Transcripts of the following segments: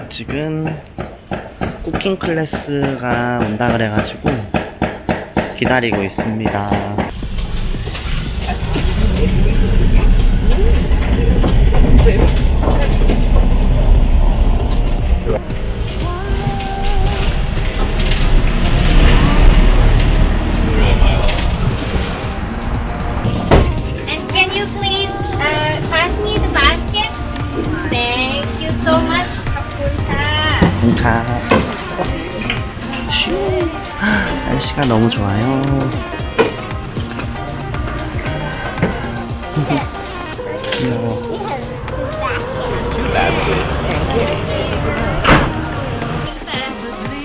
지금 쿠킹 클래스가 온다 그래가지고 기다리고 있습니다. And can you please pass me the basket? Thank you so much. 감사합니다. 날씨가 너무 좋아요. 귀여워.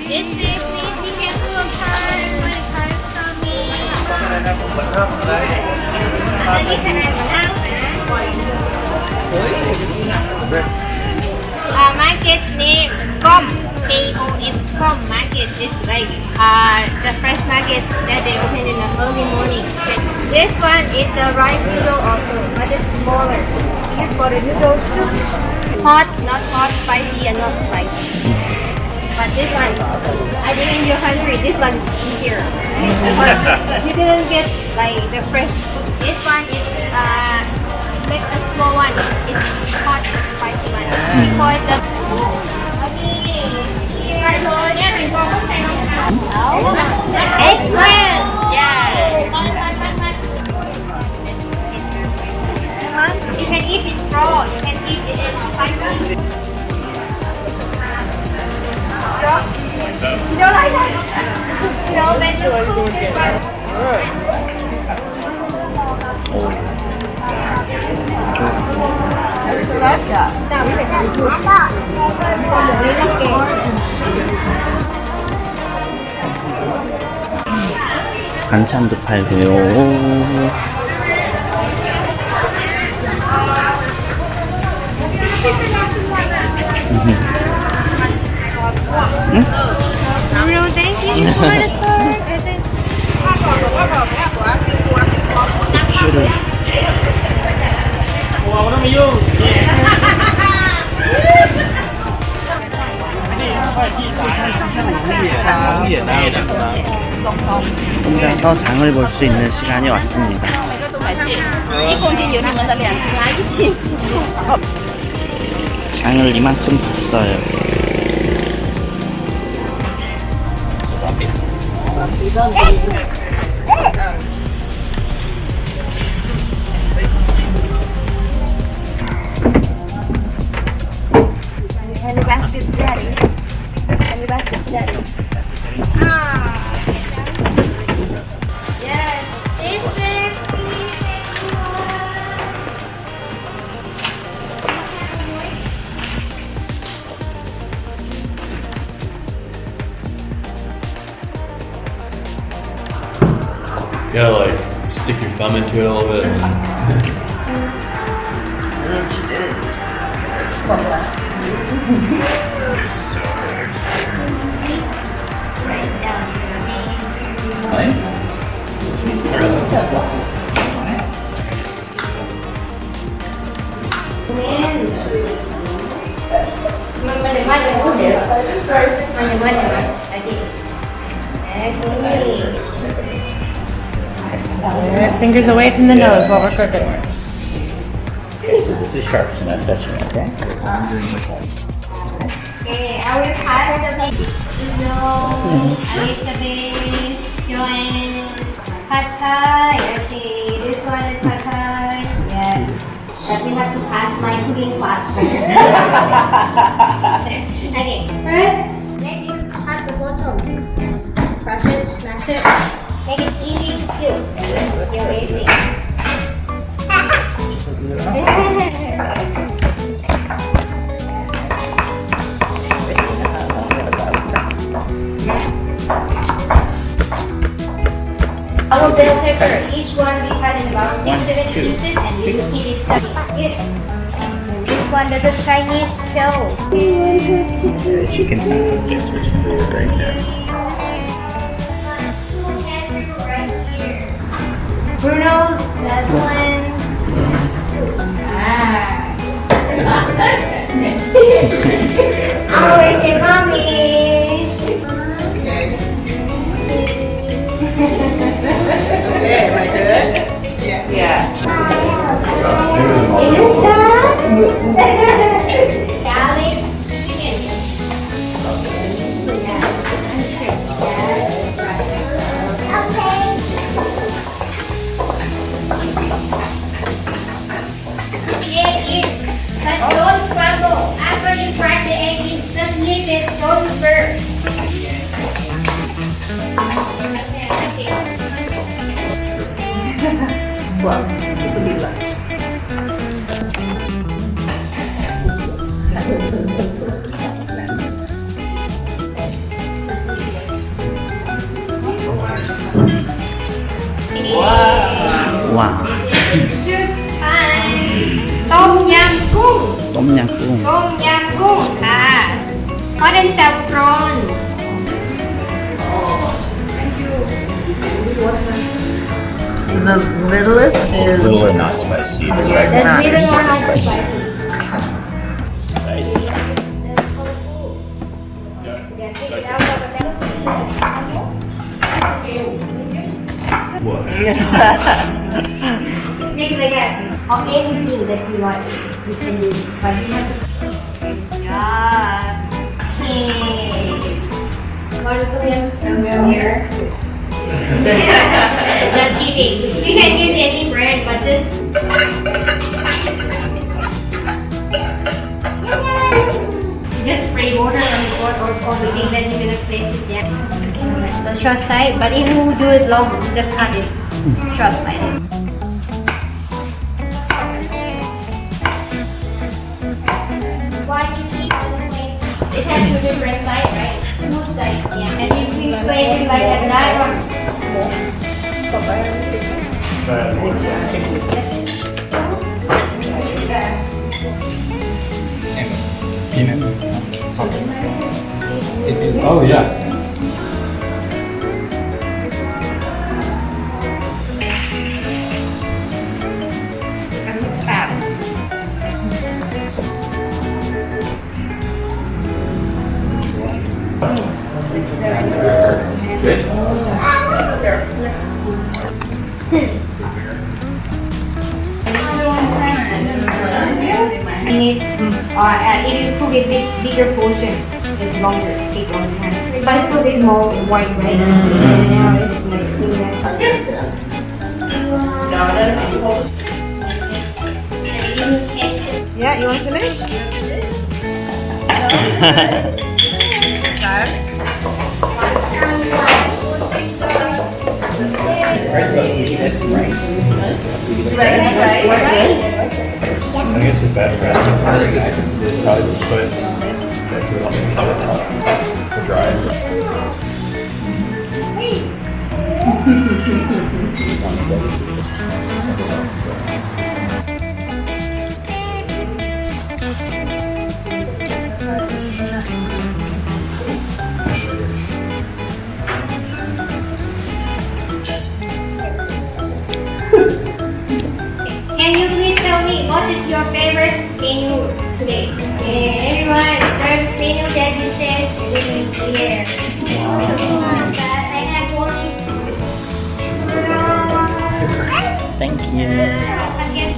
This way, please be careful of cars. My car's coming. Market name Com. K-O-M. Com market is like the fresh market that they open in the early morning. This one is the rice noodle also, but it's smaller. Used for the noodle soup. Hot, not hot, spicy, and not spicy. But this one, I think you're hungry. This one is easier. You didn't get like the fresh. This one is like a small one. It's hot, spicy one. We call it the. Eggplant. Yeah. You can eat it raw. You can eat it in spicy. You don't like that? No, when you cook 반찬도 팔고요. No, thank you for the 고추를 혼자서 장을 볼 수 있는 시간이 왔습니다. 장을 이만큼 봤어요. And the basket's daddy. And the basket's daddy. Yes. This way, please. You gotta like stick your thumb into it a little bit. Fingers away from the nose while we're cooking. Okay, so this is sharp, so not touching, okay? Okay, I will pass the Elizabeth, Joanne, Pad Thai. Okay, this one is Pad Thai. Yeah. But we have to pass my cooking class. Okay, first, let you cut the bottom. Crush it, smash it. Make it easy to peel. You're easy. Our bell pepper, each one we cut in about 6-7 pieces and we will keep it separate. This one is a Chinese kill. Chicken sandwiches, which is good right there. Bruno, that one. Ah. Where's your mommy? Garlic chicken. But don't crumble. After you crack the egg, just leave it. Don't burn. 와, tomyamggung. 똠양꿍. tomyamggung. Hot and saffron. The middleist is Blue or not spicy. The The regular middle is one super is spicy. spicy. Make like that. Of anything that you want, you can use. But you have to. Yeah. Want to use some here? Not kidding. You can use any brand, but this. Just spray water on the board or the thing that you're gonna place it there. The short side, but if you do it long, just cut it. Short side. Why do you keep on the plate? It has two different sides, right? Smooth side, yeah. And if you place it like that one. Oh yeah. If you cook it bigger portion, it's longer, take longer time. But food is more white, right? Yeah, it's like yeah. You want to finish? I think it's a bad recipe. It's probably just put that food on the dry. Can you please tell me what is your favorite menu today? Everyone, third menu that you said is here. I have all these. Thank you. Again,